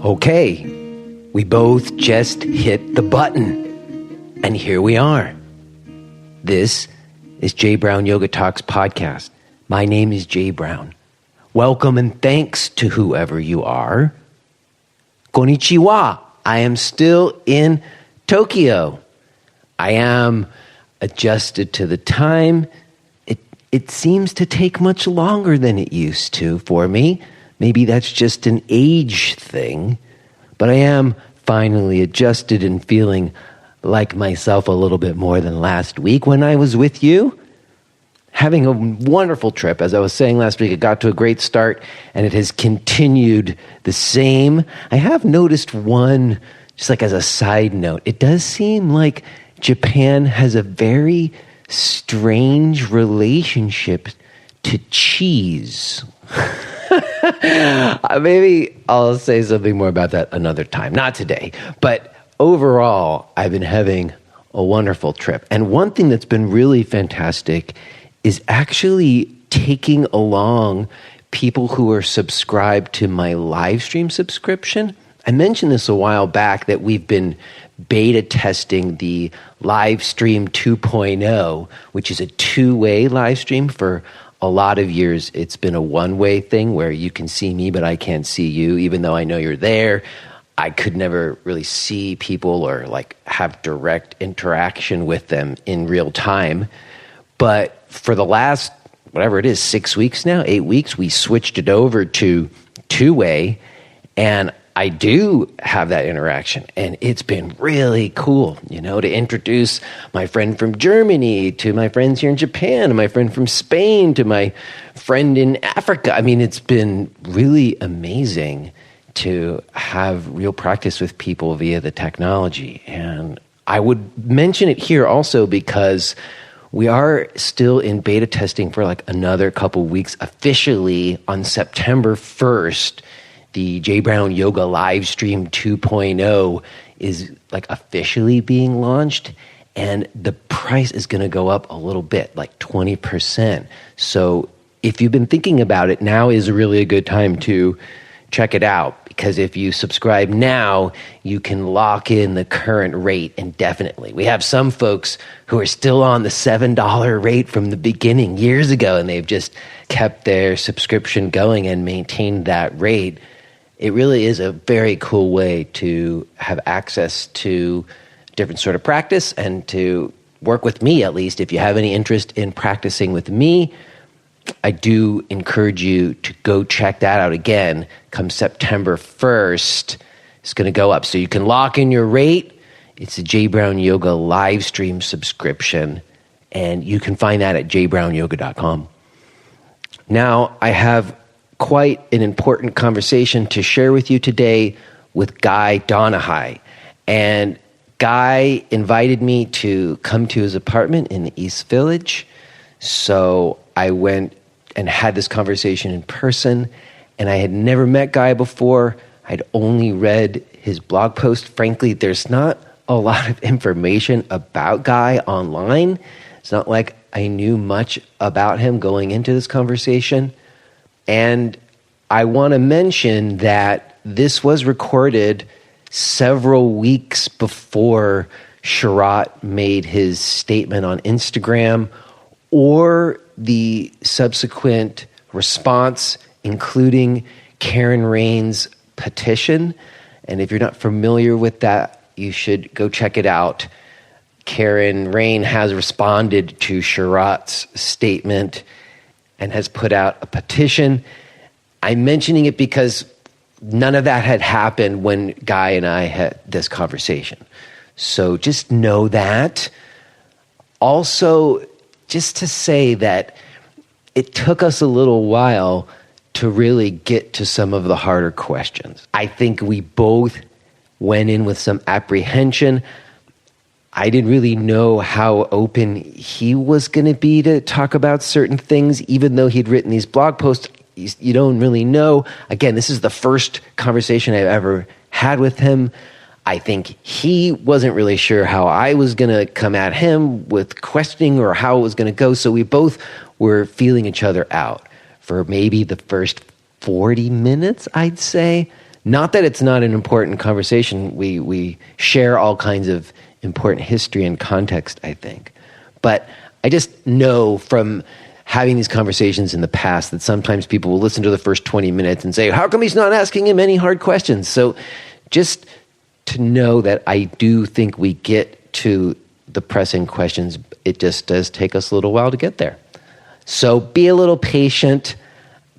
Okay, we both just hit the button, and here we are. This is Jay Brown Yoga Talks podcast. My name is Jay Brown. Welcome and thanks to whoever you are. Konnichiwa. I am still in Tokyo. I am adjusted to the time. It seems to take much longer than it used to for me. Maybe that's just an age thing, but I am finally adjusted and feeling like myself a little bit more than last week when I was with you. Having a wonderful trip. As I was saying last week, it got to a great start and it has continued the same. I have noticed one, just like as a side note, it does seem like Japan has a very strange relationship to cheese. Maybe I'll say something more about that another time. Not today. But overall, I've been having a wonderful trip. And one thing that's been really fantastic is actually taking along people who are subscribed to my live stream subscription. I mentioned this a while back that we've been beta testing the live stream 2.0, which is a two-way live stream. For a lot of years, it's been a one-way thing where you can see me, but I can't see you, even though I know you're there. I could never really see people or like have direct interaction with them in real time. But for the last, whatever it is, 6 weeks now, 8 weeks, we switched it over to two-way, and I do have that interaction, and it's been really cool, to introduce my friend from Germany to my friends here in Japan, to my friend from Spain, to my friend in Africa. I mean, it's been really amazing to have real practice with people via the technology. And I would mention it here also because we are still in beta testing for like another couple weeks. Officially on September 1st, the Jay Brown Yoga live stream 2.0 is like officially being launched, and the price is going to go up a little bit, like 20%. So if you've been thinking about it, now is really a good time to check it out, because if you subscribe now, you can lock in the current rate indefinitely. We have some folks who are still on the $7 rate from the beginning years ago, and they've just kept their subscription going and maintained that rate. It really is a very cool way to have access to different sort of practice and to work with me, at least. If you have any interest in practicing with me, I do encourage you to go check that out again. Come September 1st, it's going to go up. So you can lock in your rate. It's a Jay Brown Yoga live stream subscription, and you can find that at jbrownyoga.com. Now, I have quite an important conversation to share with you today with Guy Donahaye. And Guy invited me to come to his apartment in the East Village. So I went and had this conversation in person, and I had never met Guy before. I'd only read his blog post. Frankly, there's not a lot of information about Guy online. It's not like I knew much about him going into this conversation. And I want to mention that this was recorded several weeks before Sharat made his statement on Instagram, or the subsequent response, including Karen Rain's petition. And if you're not familiar with that, you should go check it out. Karen Rain has responded to Sharat's statement and has put out a petition. I'm mentioning it because none of that had happened when Guy and I had this conversation. So just know that. Also, just to say that it took us a little while to really get to some of the harder questions. I think we both went in with some apprehension. I didn't really know how open he was going to be to talk about certain things, even though he'd written these blog posts. You don't really know. Again, this is the first conversation I've ever had with him. I think he wasn't really sure how I was going to come at him with questioning or how it was going to go. So we both were feeling each other out for maybe the first 40 minutes, I'd say. Not that it's not an important conversation. We share all kinds of important history and context, I think. But I just know from having these conversations in the past that sometimes people will listen to the first 20 minutes and say, how come he's not asking him any hard questions? So just to know that I do think we get to the pressing questions, it just does take us a little while to get there. So be a little patient,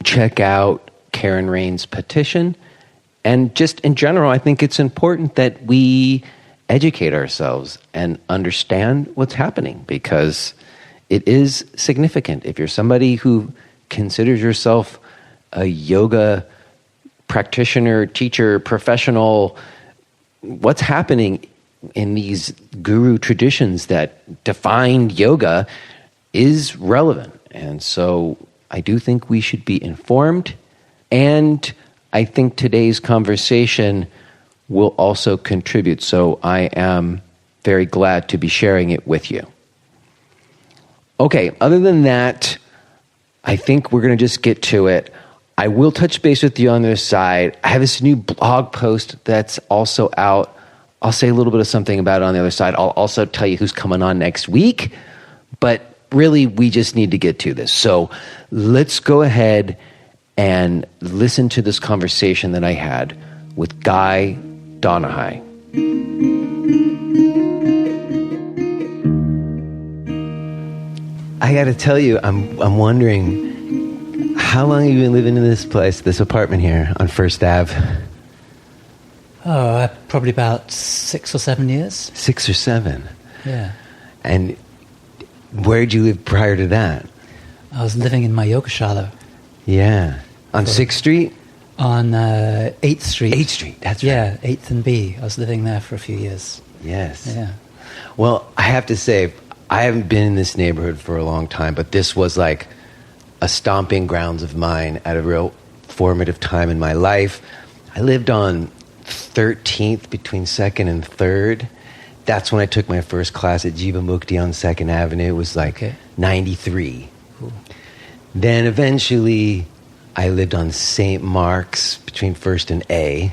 check out Karen Rain's petition, and just in general, I think it's important that we educate ourselves and understand what's happening, because it is significant. If you're somebody who considers yourself a yoga practitioner, teacher, professional, what's happening in these guru traditions that defined yoga is relevant. And so I do think we should be informed. And I think today's conversation will also contribute. So I am very glad to be sharing it with you. Okay, other than that, I think we're going to just get to it. I will touch base with you on the other side. I have this new blog post that's also out. I'll say a little bit of something about it on the other side. I'll also tell you who's coming on next week. But really, we just need to get to this. So let's go ahead and listen to this conversation that I had with Guy Donahaye. I got to tell you, I'm wondering, how long have you been living in this place, this apartment here on First Ave? Oh, probably about 6 or 7 years. 6 or 7? Yeah. And where did you live prior to that? I was living in my yogashala. Yeah. On 6th Street? On 8th Street. 8th Street, that's right. Yeah, 8th and B. I was living there for a few years. Yes. Yeah. Well, I have to say, I haven't been in this neighborhood for a long time, but this was like a stomping grounds of mine at a real formative time in my life. I lived on 13th between 2nd and 3rd. That's when I took my first class at Jiva Mukti on 2nd Avenue. It was like 93. Cool. Then eventually I lived on St. Mark's between 1st and A.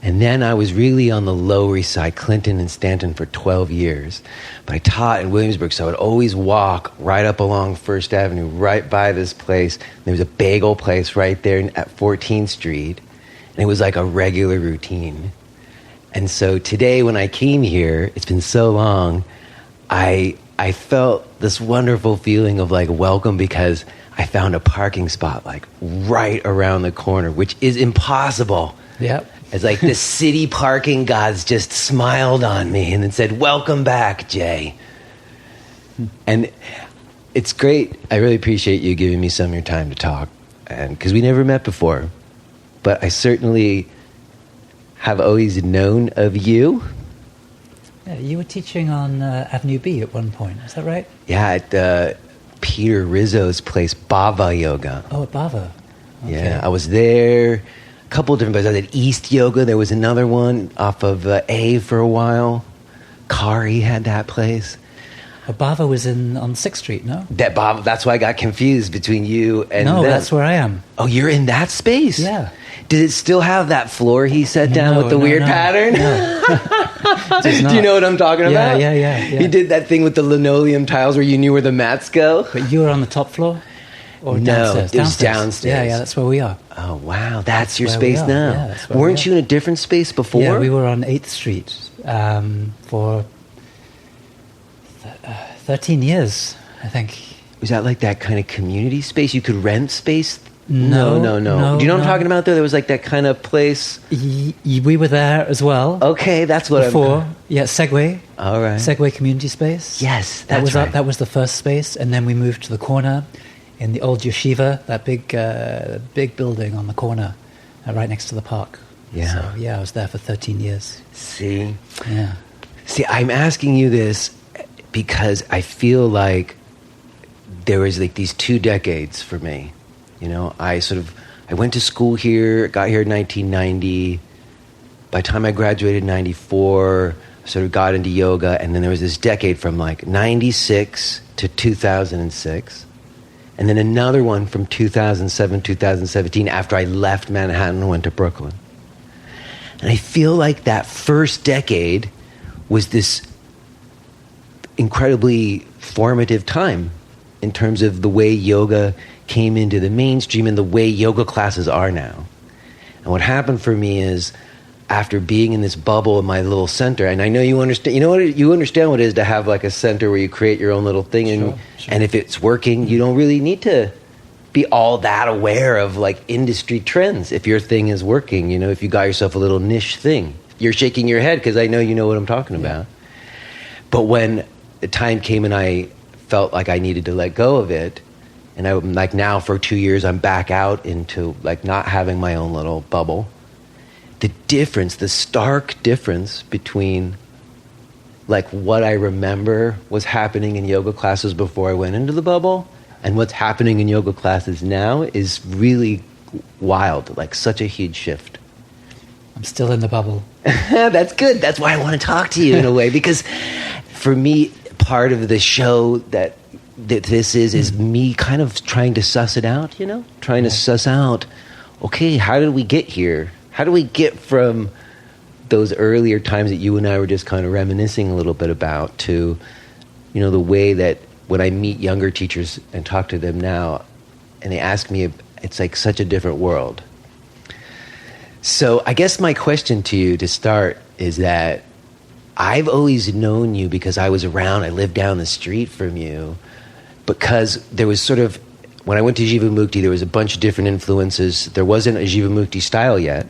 And then I was really on the Lower East Side, Clinton and Stanton, for 12 years. But I taught in Williamsburg, so I would always walk right up along First Avenue, right by this place. There was a bagel place right there at 14th Street. And it was like a regular routine. And so today when I came here, it's been so long, I felt this wonderful feeling of like welcome, because I found a parking spot like right around the corner, which is impossible. Yep. It's like the city parking gods just smiled on me and then said, welcome back, Jay. And it's great. I really appreciate you giving me some of your time to talk, and because we never met before. But I certainly have always known of you. Yeah, you were teaching on Avenue B at one point, is that right? Yeah, at Peter Rizzo's place, Bhava Yoga. Oh, at Bhava. Okay. Yeah, I was there a couple of different places. I was at East Yoga. There was another one off of A for a while. Kari had that place. Bhava was on 6th Street, no? That's why I got confused between you and No, them. that's where I am. Oh, you're in that space? Yeah. Did it still have that floor he set down with the weird pattern? No. Do you know what I'm talking about? Yeah. He did that thing with the linoleum tiles where you knew where the mats go. But you were on the top floor? Or No, downstairs? it was downstairs. Yeah, that's where we are. Oh, wow. That's your where space we are. now. Yeah, that's where Weren't we you in a different space before? Yeah, we were on 8th Street for 13 years, I think. Was that like that kind of community space? You could rent space? No. Do you know what I'm talking about, though? There was like that kind of place. We were there as well. Okay, that's what Before. Yeah, Segway. All right. Segway Community Space. Yes, that that's was right. That was the first space, and then we moved to the corner in the old yeshiva, that big building on the corner, right next to the park. Yeah. So, yeah, I was there for 13 years. See? Yeah. See, I'm asking you this because I feel like there was like these 2 decades for me. You know, I went to school here, got here in 1990. by the time I graduated in 94, I sort of got into yoga, and then there was this decade from like 96 to 2006, and then another one from 2007, 2017 after I left Manhattan and went to Brooklyn. And I feel like that first decade was this incredibly formative time in terms of the way yoga came into the mainstream and the way yoga classes are now. And what happened for me is, after being in this bubble in my little center, and I know you understand, you understand what it is to have like a center where you create your own little thing, and sure. And if it's working, you don't really need to be all that aware of like industry trends. If your thing is working, if you got yourself a little niche thing, you're shaking your head because I know you know what I'm talking about. But when the time came and I felt like I needed to let go of it, and I'm like, now for 2 years I'm back out into like not having my own little bubble. The stark difference between like what I remember was happening in yoga classes before I went into the bubble and what's happening in yoga classes now is really wild, like such a huge shift. I'm still in the bubble. That's good. That's why I want to talk to you in a way, because for me, part of the show that this is me kind of trying to suss it out, trying to suss out, okay, how did we get here? How do we get from those earlier times that you and I were just kind of reminiscing a little bit about to, the way that when I meet younger teachers and talk to them now, and they ask me, it's like such a different world. So I guess my question to you to start is that I've always known you because I was around, I lived down the street from you, because there was sort of, when I went to Jivamukti, there was a bunch of different influences. There wasn't a Jivamukti style yet.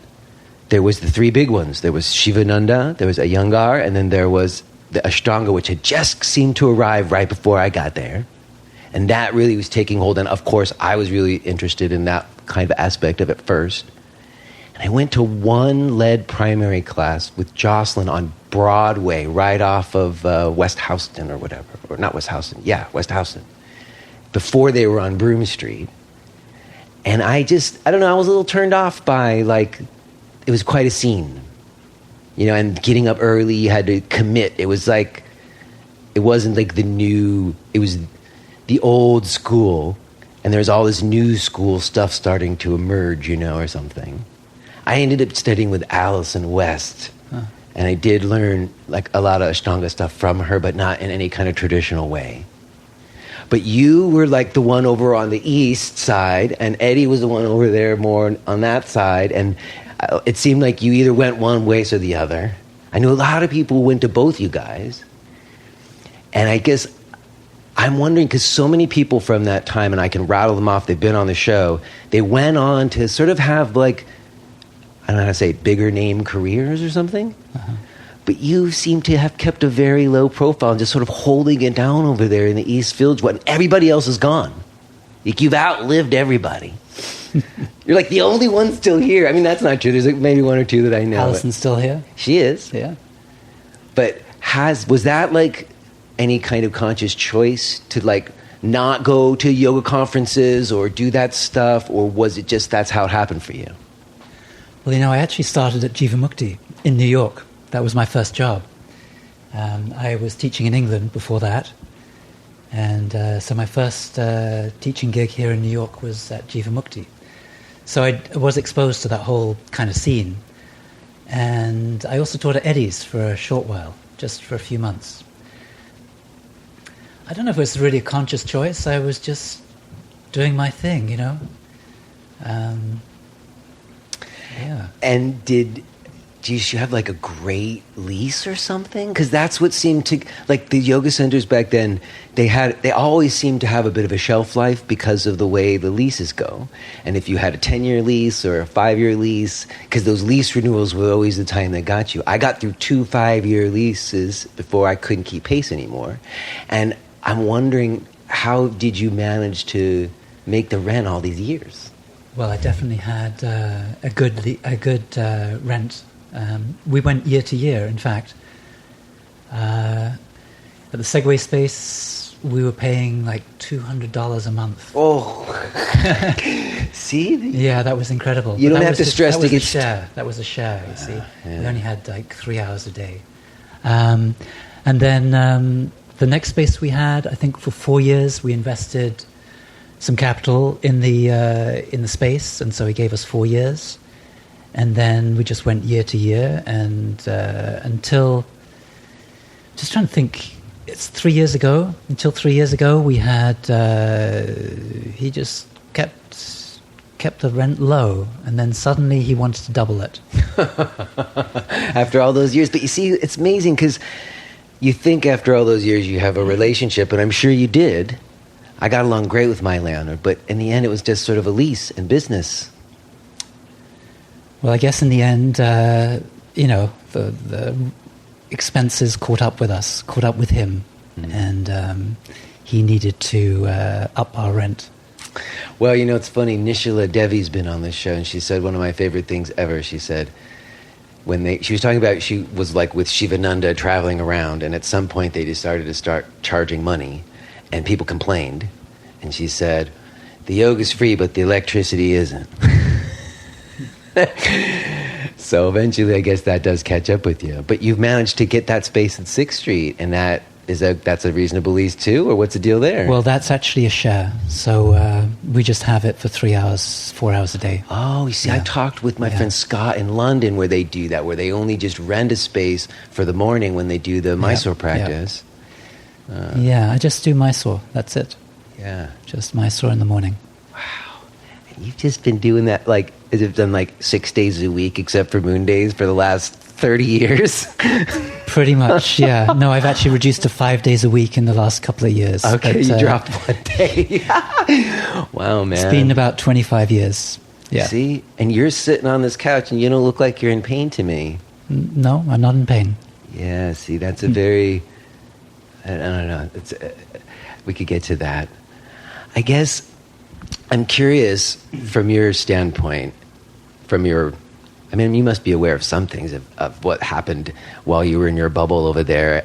There was the three big ones. There was Shivananda, there was Iyengar, and then there was the Ashtanga, which had just seemed to arrive right before I got there. And that really was taking hold. And of course, I was really interested in that kind of aspect of it first. And I went to one lead primary class with Jocelyn on Broadway, right off of West Houston or whatever. Or not West Houston. Yeah, West Houston. Before they were on Broome Street. And I don't know, I was a little turned off by, like, it was quite a scene. And getting up early, you had to commit. It was like, it wasn't like it was the old school, and there's all this new school stuff starting to emerge, or something. I ended up studying with Alison West, and I did learn like a lot of Ashtanga stuff from her, but not in any kind of traditional way. But you were like the one over on the east side, and Eddie was the one over there more on that side, and it seemed like you either went one way or the other. I knew a lot of people went to both you guys. And I guess I'm wondering, because so many people from that time, and I can rattle them off, they've been on the show, they went on to sort of have like, I don't know how to say, bigger name careers or something. Uh-huh. But you seem to have kept a very low profile and just sort of holding it down over there in the East Village when everybody else is gone. Like, you've outlived everybody. You're like the only one still here. I mean, that's not true. There's like maybe one or two that I know. Alison's still here? She is. Yeah. But was that like any kind of conscious choice to like not go to yoga conferences or do that stuff? Or was it just that's how it happened for you? Well, I actually started at Jivamukti in New York. That was my first job. I was teaching in England before that. And so my first teaching gig here in New York was at Jivamukti. So I was exposed to that whole kind of scene. And I also taught at Eddie's for a short while, just for a few months. I don't know if it was really a conscious choice. I was just doing my thing, Yeah. And did you have like a great lease or something? Because that's what seemed to, like the yoga centers back then, they always seemed to have a bit of a shelf life because of the way the leases go. And if you had a 10-year lease or a 5-year lease, because those lease renewals were always the time that got you. I got through 2 5-year leases before I couldn't keep pace anymore. And I'm wondering, how did you manage to make the rent all these years? Well, I definitely had a good rent. We went year to year, in fact. At the Segway space, we were paying like $200 a month. Oh, See? Yeah, that was incredible. You But don't that have was to stress that to was get a share. That was a share, you see. Yeah. We only had like 3 hours a day. And then the next space we had, I think for 4 years, we invested some capital in the space, and so he gave us 4 years. And then we just went year to year, and until, just trying to think, it's 3 years ago. Until 3 years ago, we had he just kept the rent low, and then suddenly he wanted to double it. After all those years. But you see, it's amazing because you think after all those years you have a relationship, and I'm sure you did. I got along great with my landlord, but in the end it was just sort of a lease and business. Well, I guess in the end, the expenses caught up with us, caught up with him, and he needed to up our rent. Well, it's funny. Nishila Devi's been on this show, and she said one of my favorite things ever. She said she was talking about, she was like with Shivananda traveling around, and at some point they decided to start charging money, and people complained. And she said, the yoga's free, but the electricity isn't. So eventually, I guess that does catch up with you. But you've managed to get that space at 6th Street, and that's a reasonable lease too, or what's the deal there? Well, that's actually a share. So we just have it for 3 hours, 4 hours a day. Oh, you see, I talked with my friend Scott in London where they do that, where they only just rent a space for the morning when they do the Mysore practice. Yeah, I just do Mysore. That's it. Yeah. Just Mysore in the morning. Wow. And you've just been doing that, like, as if done like 6 days a week except for moon days for the last 30 years? Pretty much, yeah. No, I've actually reduced to 5 days a week in the last couple of years. Okay, but, you dropped 1 day. Wow, man. It's been about 25 years. Yeah. See? And you're sitting on this couch and you don't look like you're in pain to me. No, I'm not in pain. Yeah, see, that's a very... I don't know. We could get to that. I guess I'm curious from your standpoint, you must be aware of some things of what happened while you were in your bubble over there.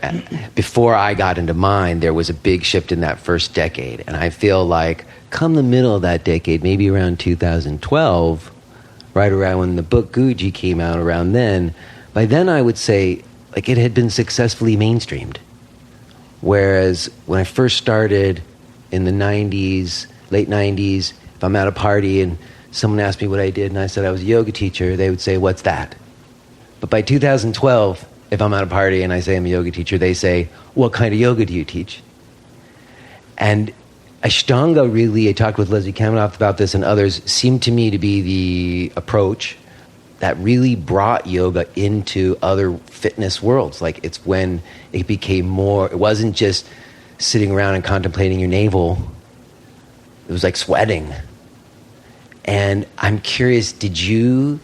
Before I got into mine, there was a big shift in that first decade. And I feel like come the middle of that decade, maybe around 2012, right around when the book Guji came out around then, by then I would say like it had been successfully mainstreamed. Whereas when I first started in the 90s, late 90s, if I'm at a party and someone asked me what I did and I said I was a yoga teacher, they would say, what's that? But by 2012, if I'm at a party and I say I'm a yoga teacher, they say, what kind of yoga do you teach? And Ashtanga really, I talked with Leslie Kamenoff about this and others, seemed to me to be the approach that really brought yoga into other fitness worlds. Like it's when it became more, it wasn't just sitting around and contemplating your navel. It was like sweating. And I'm curious, but you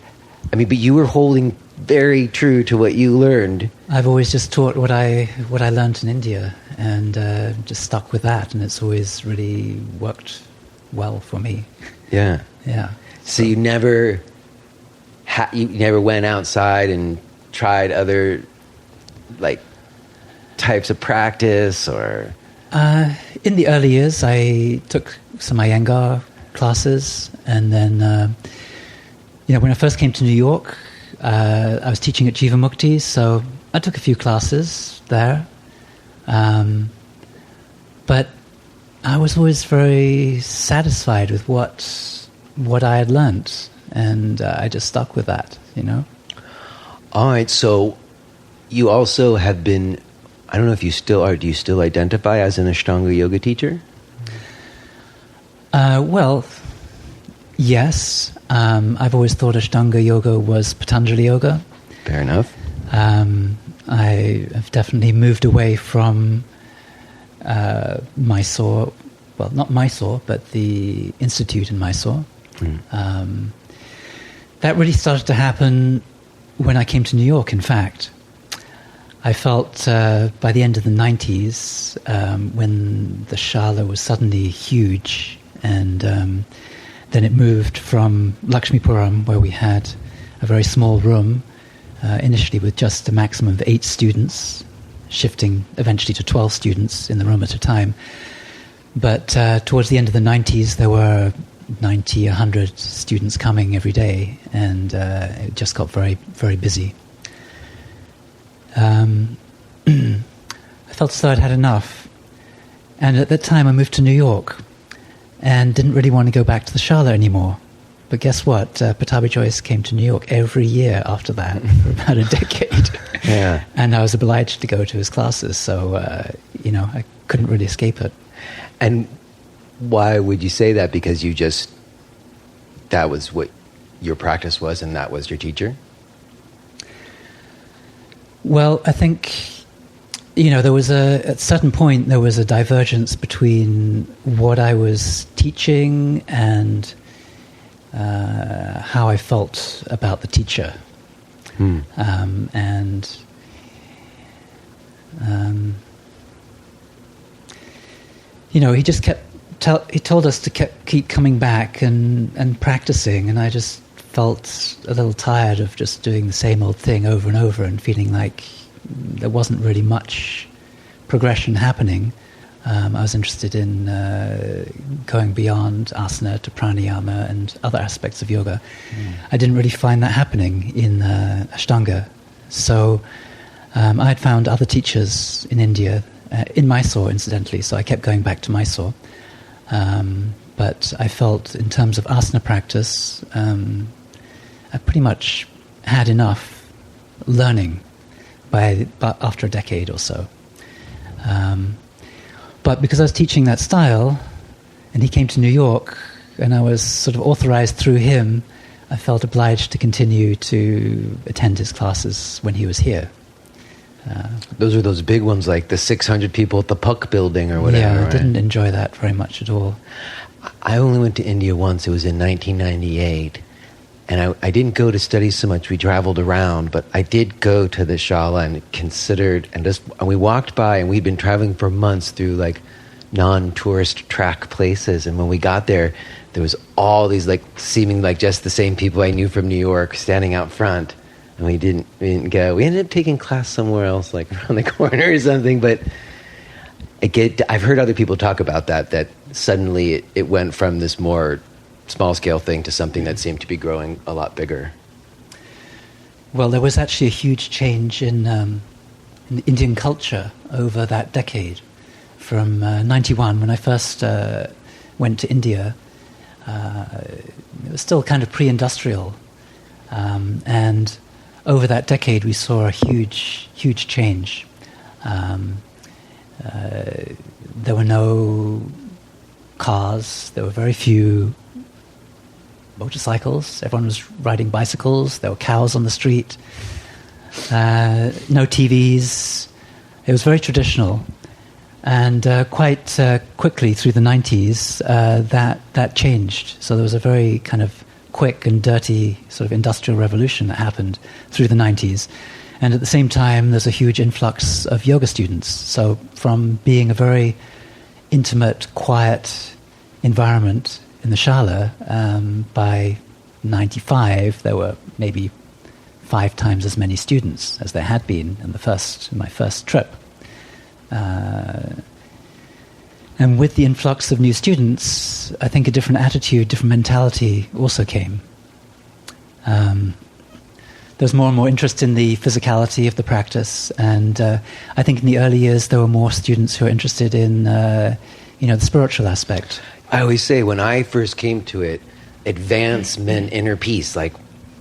were holding very true to what you learned. I've always just taught what I learned in India and just stuck with that. And it's always really worked well for me. Yeah. Yeah. So you never went outside and tried other like types of practice or? In the early years, I took some Iyengar classes, and then when I first came to New York, I was teaching at Jiva Mukti, so I took a few classes there. But I was always very satisfied with what I had learnt, and I just stuck with that, All right, so you also have been, I don't know if you still are, do you still identify as an Ashtanga yoga teacher? Well, yes. I've always thought Ashtanga yoga was Patanjali yoga. Fair enough. I have definitely moved away from Mysore, well, not Mysore, but the institute in Mysore. That really started to happen when I came to New York, in fact. I felt by the end of the 90s, when the Shala was suddenly huge, and then it moved from Lakshmipuram, where we had a very small room, initially with just a maximum of 8 students, shifting eventually to 12 students in the room at a time. But towards the end of the 90s, there were 90, 100 students coming every day, and it just got very, very busy. I felt as though I'd had enough. And at that time, I moved to New York and didn't really want to go back to the Shala anymore. But guess what? Pattabhi Jois came to New York every year after that for about a decade. Yeah. And I was obliged to go to his classes, so, I couldn't really escape it. And why would you say that? Because that was what your practice was and that was your teacher? Well, I think, there was at a certain point, there was a divergence between what I was teaching and how I felt about the teacher. He just he told us to keep coming back and practicing, and I just felt a little tired of just doing the same old thing over and over and feeling like there wasn't really much progression happening. I was interested in going beyond asana to pranayama and other aspects of yoga. I didn't really find that happening in Ashtanga. So I had found other teachers in India, in Mysore incidentally, so I kept going back to Mysore. But I felt in terms of asana practice, I pretty much had enough learning after a decade or so. But because I was teaching that style, and he came to New York, and I was sort of authorized through him, I felt obliged to continue to attend his classes when he was here. Those are those big ones, like the 600 people at the Puck building or whatever. Yeah, I right? didn't enjoy that very much at all. I only went to India once. It was in 1998. And I didn't go to study so much. We traveled around, but I did go to the Shala and considered, and we walked by, and we'd been traveling for months through like non-tourist track places. And when we got there was all these like seeming like just the same people I knew from New York standing out front. And we didn't go. We ended up taking class somewhere else, like around the corner or something. But I've heard other people talk about that suddenly it went from this more small-scale thing to something that seemed to be growing a lot bigger. Well, there was actually a huge change in Indian culture over that decade. From 91, when I first went to India, it was still kind of pre-industrial. And over that decade, we saw a huge, huge change. There were no cars. There were very few motorcycles. Everyone was riding bicycles. There were cows on the street. No TVs. It was very traditional. And quite quickly through the 90s, that changed. So there was a very kind of quick and dirty sort of industrial revolution that happened through the 90s. And at the same time, there's a huge influx of yoga students. So from being a very intimate, quiet environment in the Shala, by 95, there were maybe 5 times as many students as there had been in my first trip. And with the influx of new students, I think a different attitude, different mentality also came. There's more and more interest in the physicality of the practice, and I think in the early years there were more students who were interested in, the spiritual aspect. I always say when I first came to it, advance meant inner peace. Like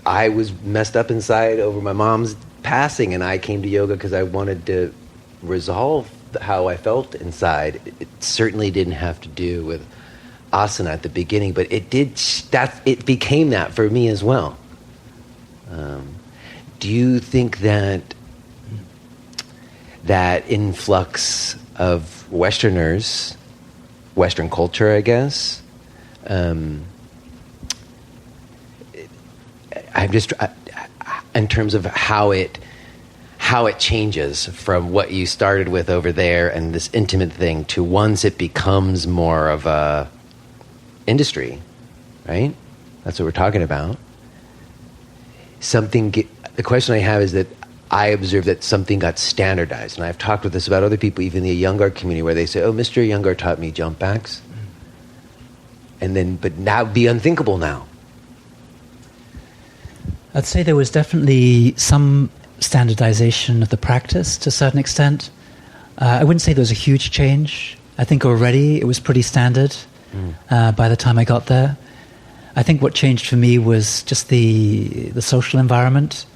I was messed up inside over my mom's passing, and I came to yoga because I wanted to resolve how I felt inside. It certainly didn't have to do with asana at the beginning, but it did. It became that for me as well. Do you think that influx of Westerners, Western culture, I guess, I'm just in terms of how it changes from what you started with over there and this intimate thing to once it becomes more of a industry, right? That's what we're talking about. The question I have is that I observed that something got standardized, and I've talked with this about other people, even in the Iyengar community, where they say, "Oh, Mr. Iyengar taught me jump backs," but now be unthinkable now? I'd say there was definitely some standardization of the practice to a certain extent. I wouldn't say there was a huge change. I think already it was pretty standard by the time I got there. I think what changed for me was just the social environment.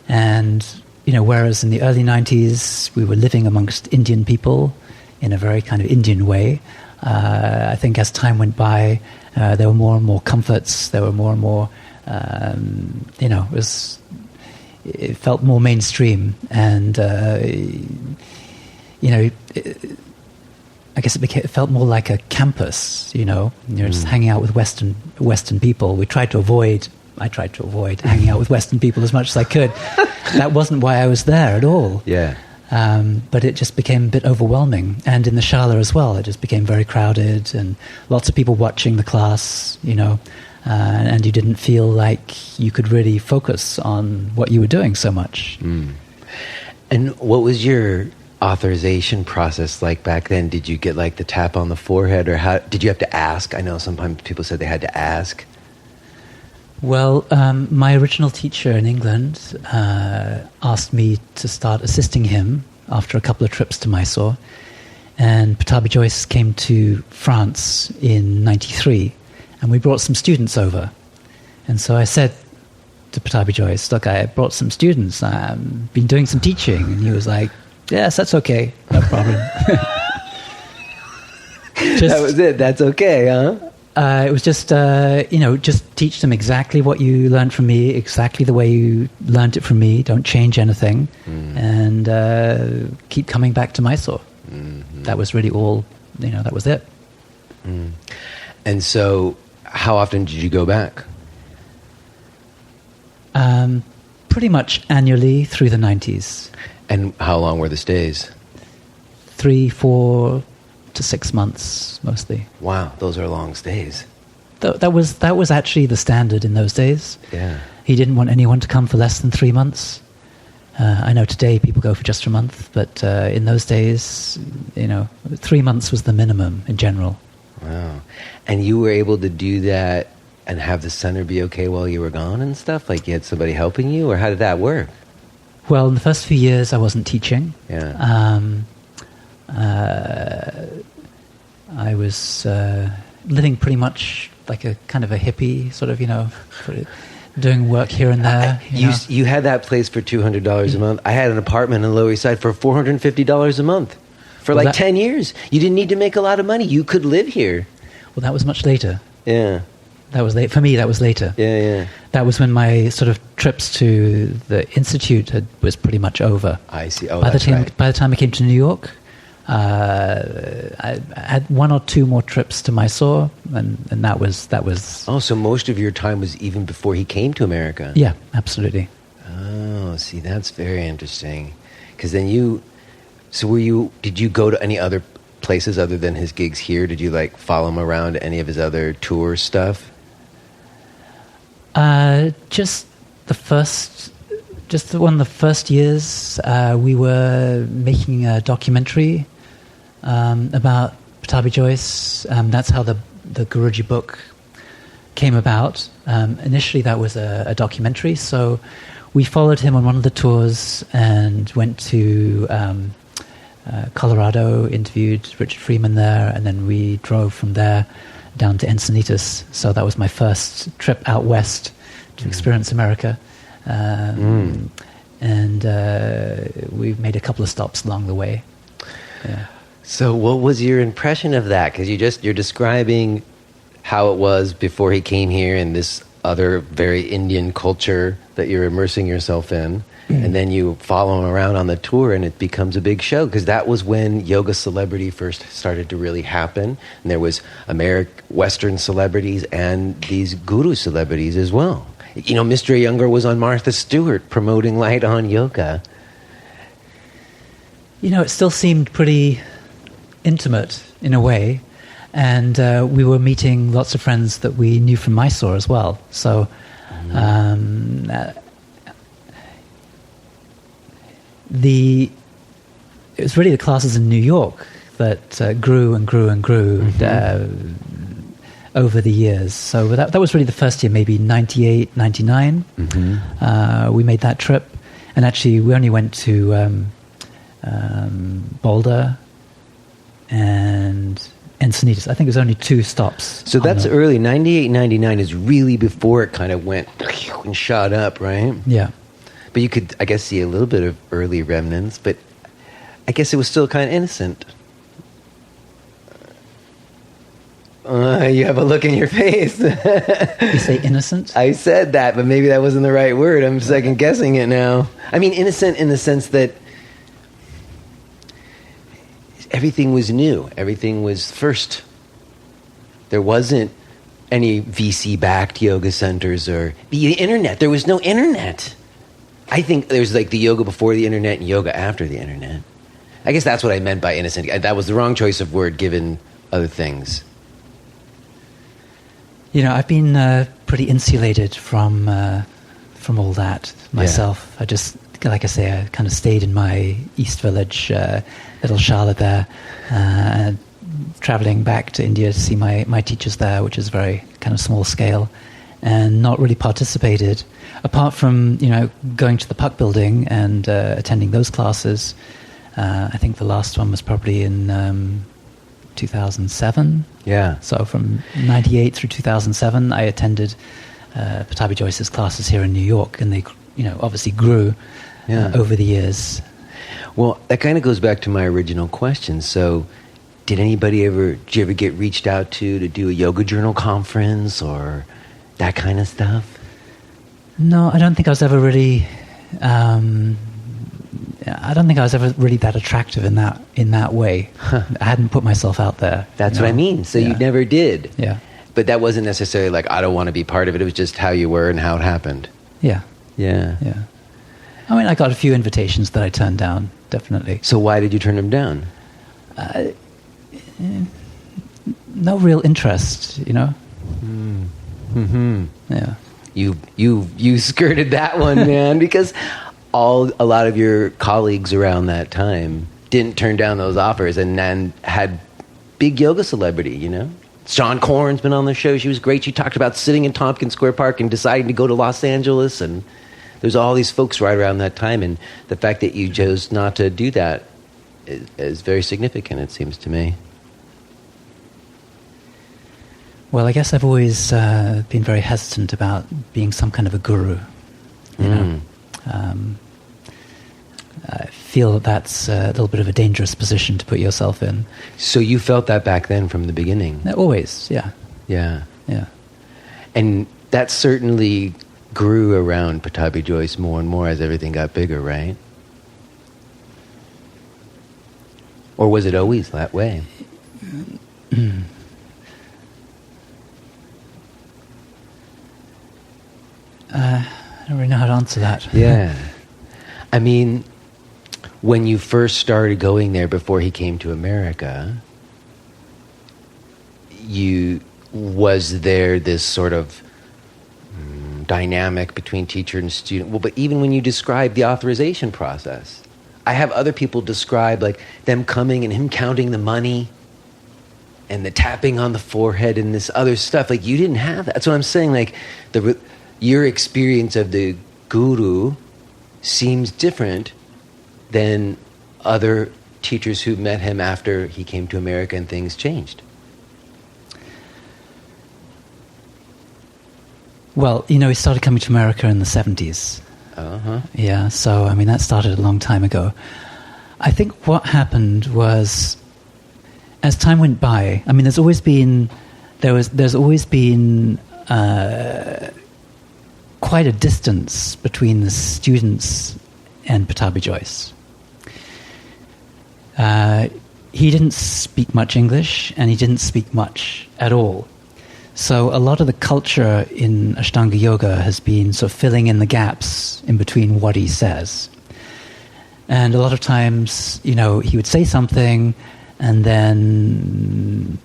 And, whereas in the early 90s we were living amongst Indian people in a very kind of Indian way, I think as time went by, there were more and more comforts, there were more and more, it felt more mainstream. And, I guess it felt more like a campus, just hanging out with Western people. I tried to avoid hanging out with Western people as much as I could. That wasn't why I was there at all. Yeah. But it just became a bit overwhelming. And in the Shala as well, it just became very crowded and lots of people watching the class, and you didn't feel like you could really focus on what you were doing so much. And what was your authorization process like back then? Did you get like the tap on the forehead, or how did you have to ask? I know sometimes people said they had to ask. Well, my original teacher in England asked me to start assisting him after a couple of trips to Mysore, and Pattabhi Jois came to France in '93, and we brought some students over. And so I said to Pattabhi Jois, look, I brought some students, I've been doing some teaching. And he was like, yes, that's okay, no problem. That was it, that's okay, huh? It was just, just teach them exactly what you learned from me, exactly the way you learned it from me. Don't change anything, and keep coming back to Mysore. That was really all, that was it. And so, how often did you go back? Pretty much annually through the 90s. And how long were the stays? 3, 4 to 6 months, mostly. Wow, those are long stays. That was actually the standard in those days. Yeah. He didn't want anyone to come for less than 3 months. I know today people go for just a month, but in those days, 3 months was the minimum in general. Wow. And you were able to do that and have the center be okay while you were gone and stuff? Like you had somebody helping you, or how did that work? Well, in the first few years, I wasn't teaching. Yeah. I was living pretty much like a kind of a hippie, sort of, doing work here and there. You had that place for $200 a month. I had an apartment in the Lower East Side for $450 a month for 10 years. You didn't need to make a lot of money. You could live here. Well, that was much later. Yeah. That was late. For me, that was later. Yeah. That was when my sort of trips to the Institute was pretty much over. I see. Oh, by that's right. By the time I came to New York, I had 1 or 2 more trips to Mysore, and that was. Oh, so most of your time was even before he came to America? Yeah, absolutely. Oh, see, that's very interesting. Because then did you go to any other places other than his gigs here? Did you follow him around to any of his other tour stuff? Just one of the first years, we were making a documentary about Pattabhi Jois. That's how the Guruji book came about. Initially, that was a documentary, so we followed him on one of the tours and went to Colorado, interviewed Richard Freeman there, and then we drove from there down to Encinitas. So that was my first trip out west to experience America. And we made a couple of stops along the way. Yeah. So what was your impression of that? Because you're describing how it was before he came here in this other very Indian culture that you're immersing yourself in. And then you follow him around on the tour, and it becomes a big show, because that was when yoga celebrity first started to really happen. And there was Western celebrities and these guru celebrities as well. Mr. Younger was on Martha Stewart promoting light on yoga. It still seemed pretty intimate in a way. And we were meeting lots of friends that we knew from Mysore as well. So it was really the classes in New York that grew and grew and grew. over the years. So that was really the first year, maybe 98, 99. We made that trip. And actually, we only went to Boulder and Encinitas. I think it was only 2 stops. So that's early. 98, 99 is really before it kind of went and shot up, right? Yeah. But you could, I guess, see a little bit of early remnants, but I guess it was still kind of innocent. You have a look in your face. You say innocent? I said that, but maybe that wasn't the right word. I'm second guessing it now. I mean, innocent in the sense that everything was new. Everything was first. There wasn't any VC-backed yoga centers or the internet. There was no internet. I think there's like the yoga before the internet and yoga after the internet. I guess that's what I meant by innocent. That was the wrong choice of word given other things. You know, I've been pretty insulated from all that myself. Yeah. I just, like I say, I kind of stayed in my East Village, little Charlotte there, traveling back to India to see my teachers there, which is very kind of small scale, and not really participated, apart from, you know, going to the Puck building and attending those classes. I think the last one was probably in 2007. Yeah. So from 98 through 2007, I attended Pattabhi Jois's classes here in New York, and they, you know, obviously grew over the years. Well, that kind of goes back to my original question. So, did you ever get reached out to do a yoga journal conference or that kind of stuff? No, I don't think I was ever really. I don't think I was ever really that attractive in that way. Huh. I hadn't put myself out there. That's what I mean. So you never did. Yeah. But that wasn't necessarily like, I don't want to be part of it. It was just how you were and how it happened. Yeah. Yeah. Yeah. I mean, I got a few invitations that I turned down, definitely. So why did you turn them down? No real interest, you know? Mm-hmm. Yeah. You skirted that one, man, because a lot of your colleagues around that time didn't turn down those offers and then had big yoga celebrity, you know? Sean Corn's been on the show. She was great. She talked about sitting in Tompkins Square Park and deciding to go to Los Angeles, and there's all these folks right around that time, and the fact that you chose not to do that is very significant, it seems to me. Well, I guess I've always been very hesitant about being some kind of a guru, you know? I feel that's a little bit of a dangerous position to put yourself in. So you felt that back then from the beginning? Always, yeah. Yeah. Yeah. And that certainly grew around Pattabhi Jois more and more as everything got bigger, right? Or was it always that way? I don't really know how to answer that. Yeah. I mean, when you first started going there before he came to America, was there this sort of dynamic between teacher and student? Well, but even when you describe the authorization process, I have other people describe like them coming and him counting the money and the tapping on the forehead and this other stuff. Like, you didn't have that. That's what I'm saying. Like, your experience of the guru seems different than other teachers who met him after he came to America and things changed. Well, you know, he started coming to America in the 70s. Uh-huh. Yeah, so, I mean, that started a long time ago. I think what happened was, as time went by, I mean, there's always been quite a distance between the students and Pattabhi Jois. He didn't speak much English, and he didn't speak much at all. So a lot of the culture in Ashtanga Yoga has been sort of filling in the gaps in between what he says. And a lot of times, you know, he would say something, and then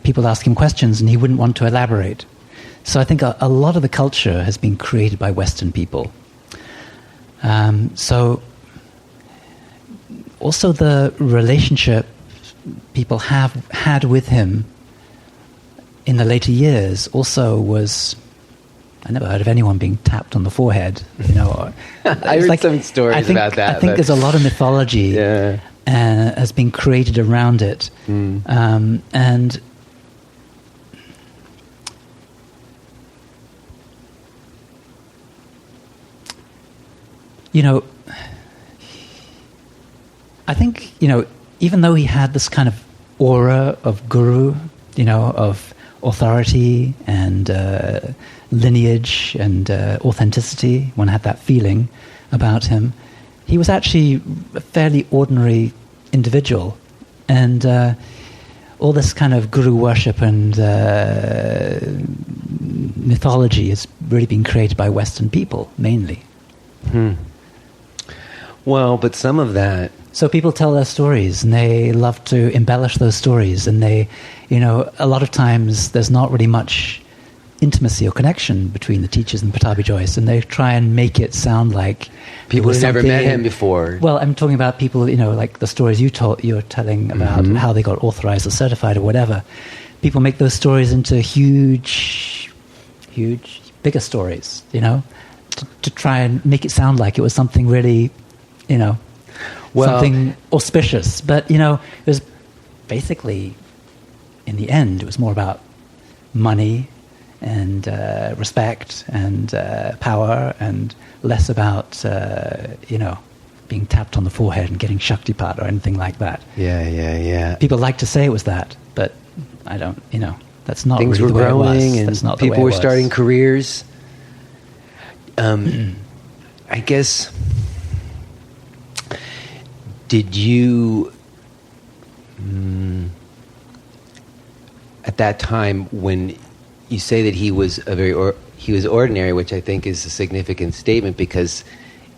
people ask him questions, and he wouldn't want to elaborate. So I think a lot of the culture has been created by Western people. So also the relationship people have had with him in the later years also was... I never heard of anyone being tapped on the forehead. I heard some stories about that. I think there's a lot of mythology has been created around it, and I think even though he had this kind of aura of guru, of authority and lineage and authenticity, one had that feeling about him. He was actually a fairly ordinary individual, and all this kind of guru worship and mythology has really been created by Western people, mainly. Well, but some of that... So people tell their stories, and they love to embellish those stories, and they, a lot of times there's not really much intimacy or connection between the teachers and Pattabhi Jois, and they try and make it sound like people who've never met him before. Well, I'm talking about people, like the stories you're telling about how they got authorized or certified or whatever. People make those stories into huge, bigger stories, to try and make it sound like it was something really, something auspicious. But, it was basically, in the end, it was more about money and respect and power, and less about, being tapped on the forehead and getting Shaktipat or anything like that. Yeah. People like to say it was that, but I don't, that's not Things really were the way growing, it was. and That's not the people way it were was. starting careers. I guess... Did you, at that time, when you say that he was he was ordinary, which I think is a significant statement, because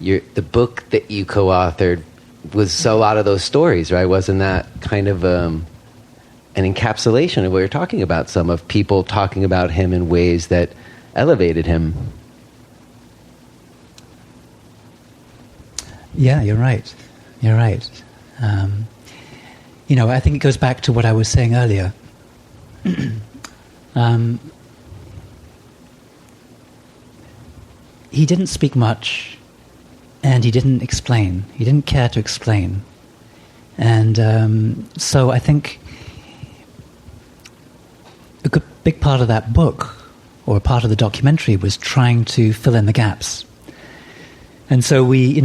the book that you co-authored was a lot of those stories, right? Wasn't that kind of an encapsulation of what you're talking about? Some of people talking about him in ways that elevated him. Yeah, you're right. You're right. I think it goes back to what I was saying earlier. He didn't speak much, and he didn't explain. He didn't care to explain. And so I think a big part of that book, or a part of the documentary, was trying to fill in the gaps. And so we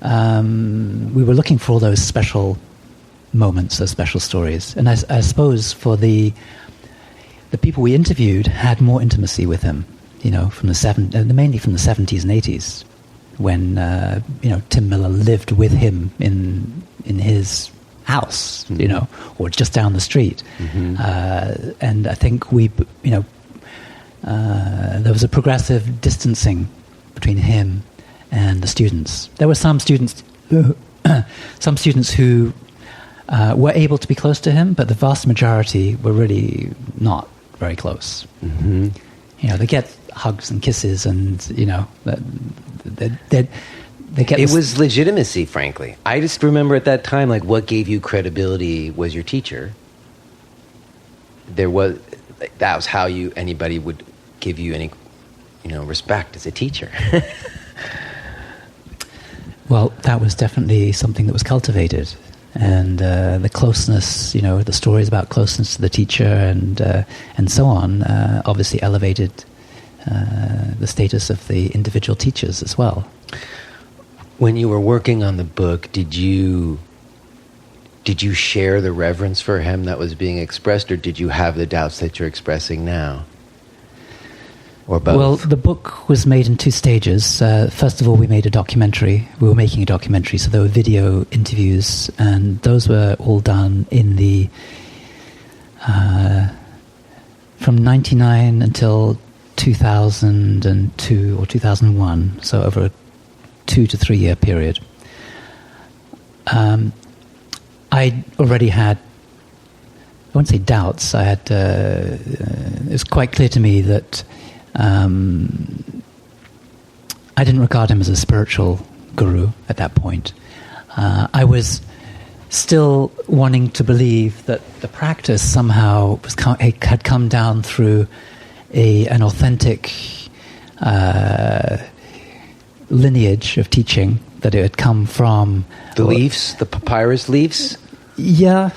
were looking for all those special moments, those special stories. And I suppose for the people we interviewed had more intimacy with him, from mainly from the 70s and 80s, when Tim Miller lived with him in his house, or just down the street. And I think there was a progressive distancing between him and the students. There were some students who were able to be close to him, but the vast majority were really not very close. They get hugs and kisses, and they get. It was legitimacy, frankly. I just remember at that time, like, what gave you credibility was your teacher. That was how anybody would give you any, respect as a teacher. Well, that was definitely something that was cultivated, and the closeness, the stories about closeness to the teacher and so on, obviously elevated the status of the individual teachers as well. When you were working on the book, did you share the reverence for him that was being expressed, or did you have the doubts that you're expressing now? Or both? Well, the book was made in two stages. First of all, we made a documentary. We were making a documentary, so there were video interviews, and those were all done in the from 1999 until 2002 or 2001, so over a 2 to 3 year period. I already had, I won't say doubts, I had, it was quite clear to me that I didn't regard him as a spiritual guru at that point. I was still wanting to believe that the practice somehow had come down through an authentic lineage of teaching, that it had come from the leaves, the papyrus leaves. Yeah,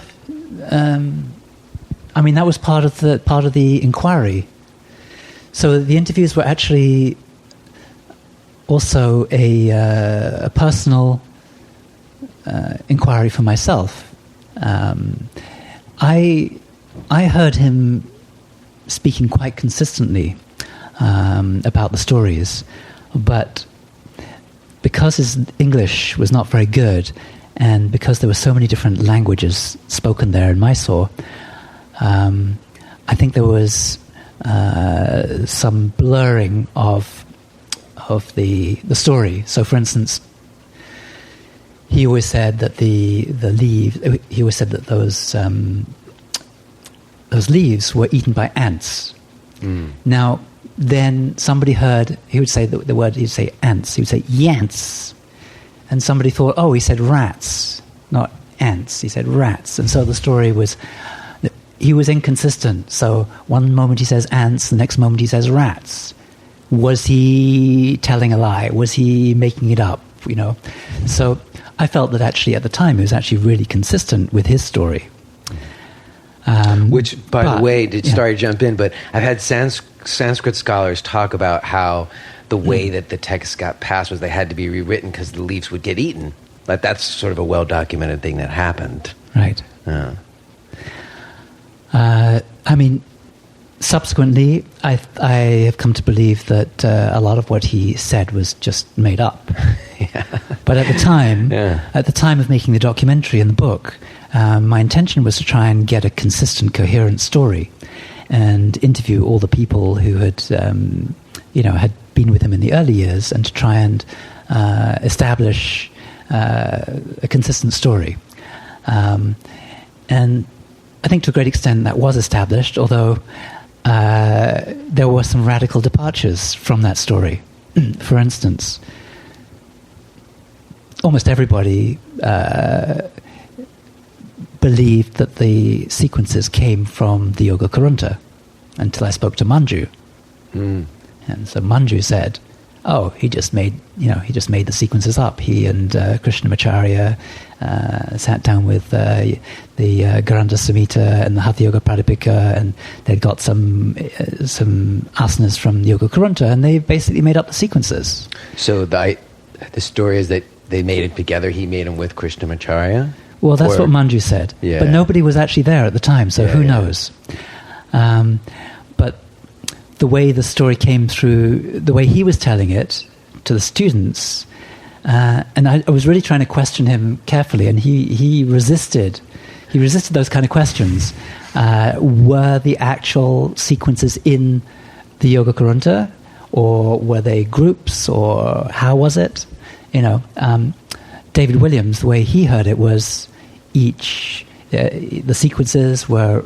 I mean that was part of the inquiry. So the interviews were actually also a personal inquiry for myself. I heard him speaking quite consistently about the stories, but because his English was not very good, and because there were so many different languages spoken there in Mysore, I think there was some blurring of the story. So, for instance, he always said that the leaves. He always said that those leaves were eaten by ants. Mm. Now, then somebody heard. He would say the word. He'd say ants. He would say yants, and somebody thought, oh, he said rats, not ants. He said rats, and so the story was. He was inconsistent. So one moment he says ants, the next moment he says rats. Was he telling a lie? Was he making it up? You know, so I felt that actually at the time he was actually really consistent with his story. Which, by the way, sorry to jump in, but I've had Sanskrit scholars talk about how the way that the text got passed was they had to be rewritten because the leaves would get eaten. But that's sort of a well-documented thing that happened. Right. I mean, subsequently, I have come to believe that a lot of what he said was just made up. Yeah. But at the time of making the documentary and the book, my intention was to try and get a consistent, coherent story, and interview all the people who had, had been with him in the early years, and to try and establish a consistent story. And I think to a great extent that was established, although there were some radical departures from that story. For instance, almost everybody believed that the sequences came from the Yoga Karunta, until I spoke to Manju. Mm. And so Manju said, oh, he just made the sequences up. He and Krishnamacharya sat down with the Garanda Samhita and the Hatha Yoga Pradipika, and they'd got some asanas from Yoga Karunta, and they basically made up the sequences. So the story is that they made it together. He made them with Krishnamacharya? Well, that's what Manju said. Yeah. But nobody was actually there at the time, so who knows? But the way the story came through, the way he was telling it to the students, and I was really trying to question him carefully, and he resisted those kind of questions. Were the actual sequences in the Yoga Karunta, or were they groups, or how was it? David Williams, the way he heard it was the sequences were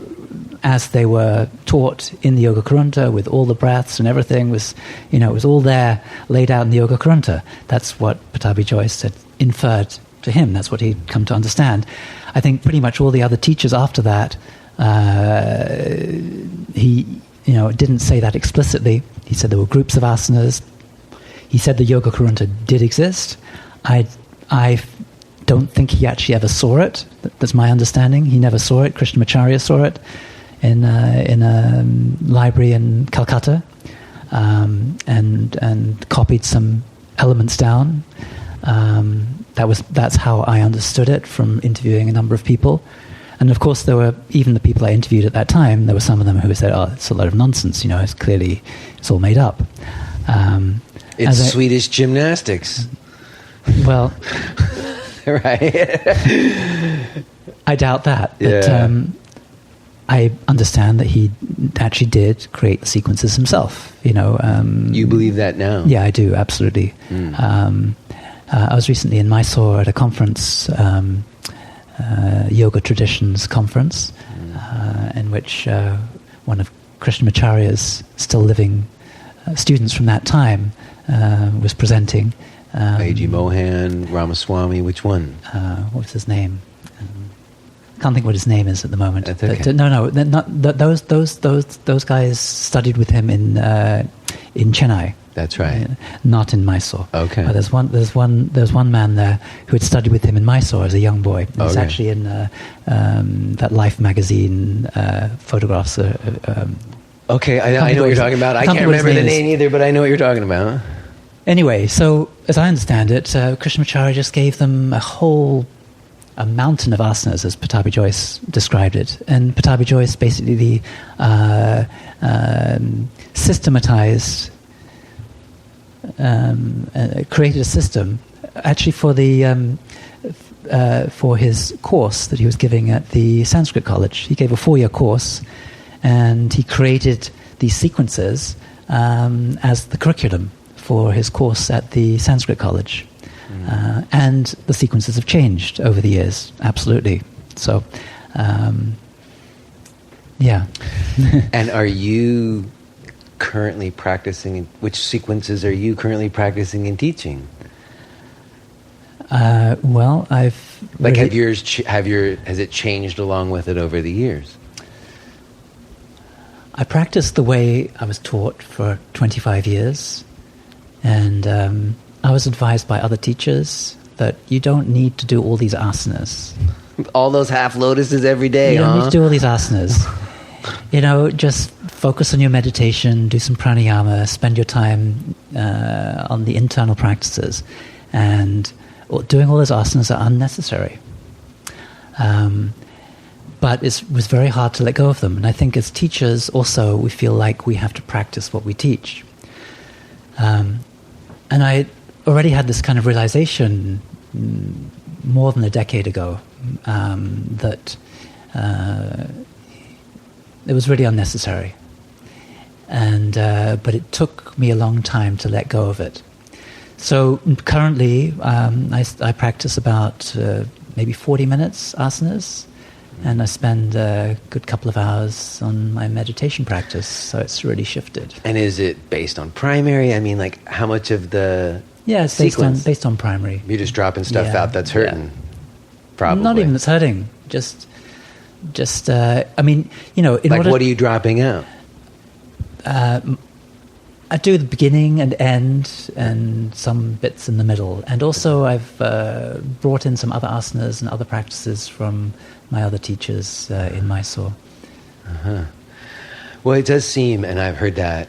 as they were taught in the Yoga Karunta, with all the breaths and everything was, it was all there, laid out in the Yoga Karunta. That's what Pattabhi Jois had inferred to him. That's what he'd come to understand. I think pretty much all the other teachers after that, he didn't say that explicitly. He said there were groups of asanas. He said the Yoga Karunta did exist. I don't think he actually ever saw it. That's my understanding. He never saw it. Krishnamacharya saw it in a library in Calcutta, and copied some elements down. That's how I understood it from interviewing a number of people. And of course, there were, even the people I interviewed at that time, there were some of them who said, "Oh, it's a load of nonsense. It's all made up." It's Swedish gymnastics. Well, right. I doubt that. But I understand that he actually did create the sequences himself. You believe that now? Yeah, I do, absolutely. Mm. I was recently in Mysore at a conference, Yoga Traditions conference, in which one of Krishnamacharya's still living students from that time was presenting. A.G. Mohan, Ramaswamy, which one? What was his name? Can't think what his name is at the moment. That's okay. But, no, they're not, those guys studied with him in Chennai. That's right. Not in Mysore. Okay. There's one man there who had studied with him in Mysore as a young boy. He's actually in that Life magazine photographs. Okay, I know what you're talking about. I can't remember the name either, but I know what you're talking about. Anyway, so as I understand it, Krishnamacharya just gave them a mountain of asanas, as Pattabhi Jois described it. And Pattabhi Jois basically systematized, created a system actually for his course that he was giving at the Sanskrit college. He gave a 4-year course, and he created these sequences as the curriculum for his course at the Sanskrit college. And the sequences have changed over the years, absolutely. So, yeah. And are you currently practicing, which sequences are you currently practicing and teaching? Well, I've... Like, has it changed along with it over the years? I practiced the way I was taught for 25 years, and I was advised by other teachers that you don't need to do all these asanas. All those half lotuses every day, You don't need to do all these asanas. Just focus on your meditation, do some pranayama, spend your time on the internal practices, and doing all those asanas are unnecessary. But it was very hard to let go of them. And I think as teachers also, we feel like we have to practice what we teach. And I already had this kind of realization more than a decade ago that it was really unnecessary. But it took me a long time to let go of it. So currently, I practice about maybe 40 minutes asanas, and I spend a good couple of hours on my meditation practice, so it's really shifted. And is it based on primary? I mean, like, how much of the it's sequence? based on primary. You're just dropping stuff out that's hurting, probably. Not even that's hurting, just I mean, in like, order... what are you dropping out? I do the beginning and end and some bits in the middle. And also I've brought in some other asanas and other practices from my other teachers in Mysore. Uh-huh. Well, it does seem, and I've heard that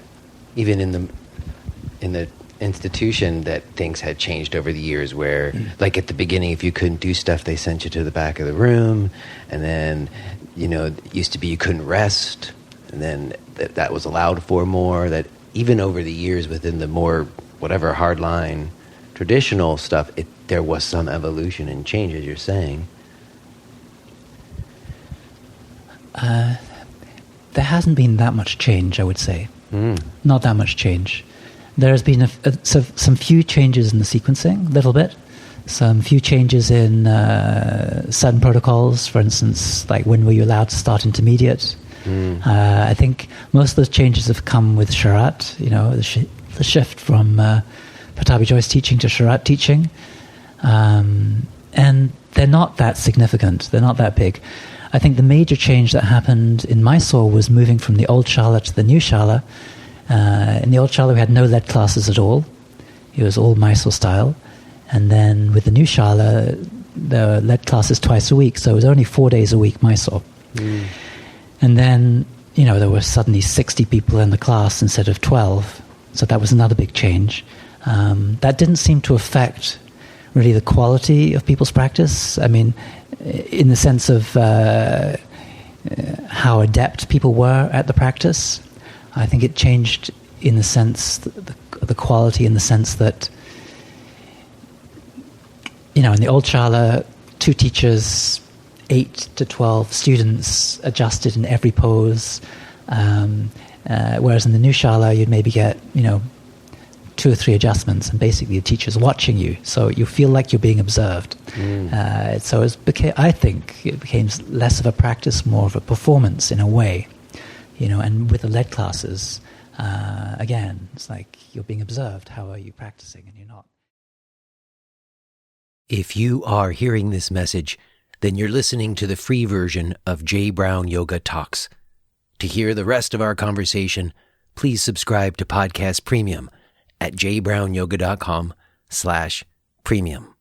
even in the institution, that things had changed over the years where, like at the beginning, if you couldn't do stuff, they sent you to the back of the room. And then, it used to be you couldn't rest. And then that was allowed for more. That even over the years within the more, whatever, hardline, traditional stuff, there was some evolution and change, as you're saying. There hasn't been that much change, I would say. Not that much change. There has been some few changes in the sequencing, a little bit. Some few changes in certain protocols. For instance, like when were you allowed to start intermediate? I think most of those changes have come with Sharat, the shift from Pattabhi Jois teaching to Sharat teaching. And they're not that significant. They're not that big. I think the major change that happened in Mysore was moving from the old Shala to the new Shala. In the old Shala, we had no lead classes at all. It was all Mysore style. And then with the new Shala, there were lead classes twice a week, so it was only 4 days a week Mysore. And then, there were suddenly 60 people in the class instead of 12. So that was another big change. That didn't seem to affect really the quality of people's practice. I mean, in the sense of how adept people were at the practice. I think it changed in the sense, the quality in the sense that, in the old Shala, 2 teachers, 8 to 12 students adjusted in every pose, whereas in the new Shala you'd maybe get 2 or 3 adjustments, and basically the teacher's watching you, so you feel like you're being observed. So I think it became less of a practice, more of a performance in a way, and with the lead classes, again, it's like you're being observed. How are you practicing? And you're not. If you are hearing this message, then you're listening to the free version of Jay Brown Yoga Talks. To hear the rest of our conversation, please subscribe to Podcast Premium at jbrownyoga.com/premium.